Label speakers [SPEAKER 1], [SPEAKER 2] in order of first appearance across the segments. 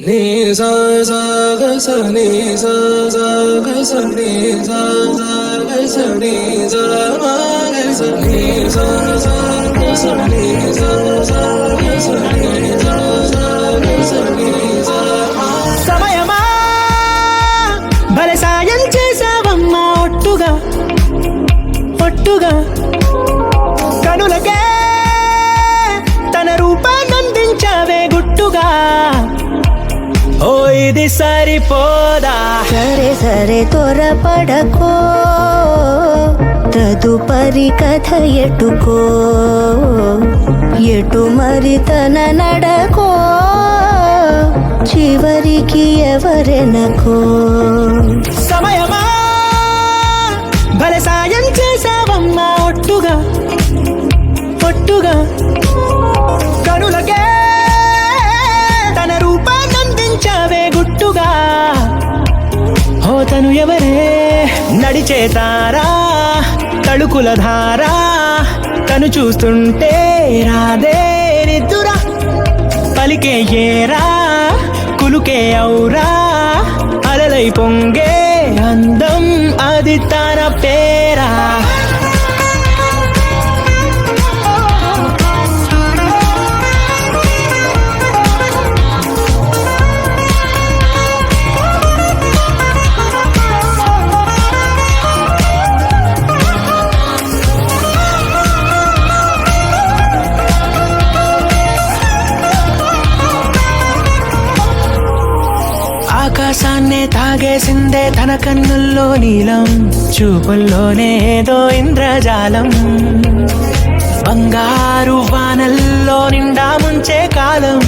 [SPEAKER 1] నీ సా సా గ స నీ సా సా గ స నీ సా సా గ స నీ సా మా గ స నీ సా సా గ స నీ సా సా గ స నీ సా సా గ స నీ సా మా.
[SPEAKER 2] సమయమా భలే సాయం చేసావమ్మా ఒట్టుగా ఒట్టుగా కనులకే తన రూపాన్నందించావే గుట్టుగా. ఓ ఇది సరిపోదా?
[SPEAKER 3] సరే సరే త్వరపడకో, తదుపరి కథ ఎటుకో, ఎటు మరి తన నడకో, చివరికి ఎవరెనకో.
[SPEAKER 2] సమయమా భలే సాయం చేసావమ్మా ఒట్టుగా ఒట్టుగా కనులకే తన రూపాన్నందించావే గుట్టుగా. ఓ తను ఎవరే? నడిచే తారా, తళుకుల ధారా, తను చూస్తుంటే రాదే నిద్దురా. పలికే ఏరా, కులుకే ఔరా, అలలై పొంగే అందం అది తన పేరా. ఆకాశాన్నే తాగేసిందే తన కన్నుల్లో నీలం, చూపుల్లోనే ఏదో ఇంద్రజాలం. బంగారు వానల్లో నిండా ముంచే కాలం,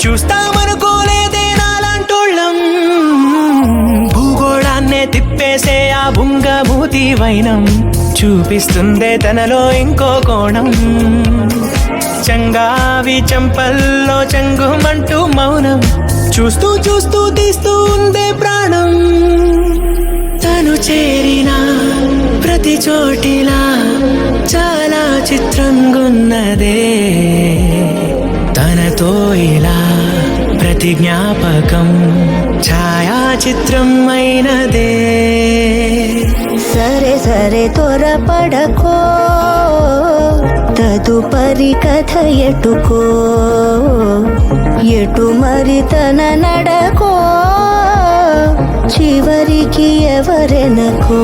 [SPEAKER 2] చూస్తామనుకోలేదే నాలాంటోళ్ళం. భూగోళాన్నే తిప్పేసే ఆ బుంగమూతి వైనం, చూపిస్తుందే తనలో ఇంకో కోణం. చంగావి చంపల్లో చంగుమంటూ మౌనం, చూస్తూ చూస్తూ తీస్తూ ఉందే ప్రాణం. తను చేరిన ప్రతి చోటిలా చాలా చిత్రంగున్నదే, తనతో ఇలా ప్రతి జ్ఞాపకం ఛాయాచిత్రం అయినదే.
[SPEAKER 3] సరే సరే త్వరపడకో, తదుపరి కథ ఎటుకో, ఎటు మరి తన నడకో, చివరికి ఎవరెనకో.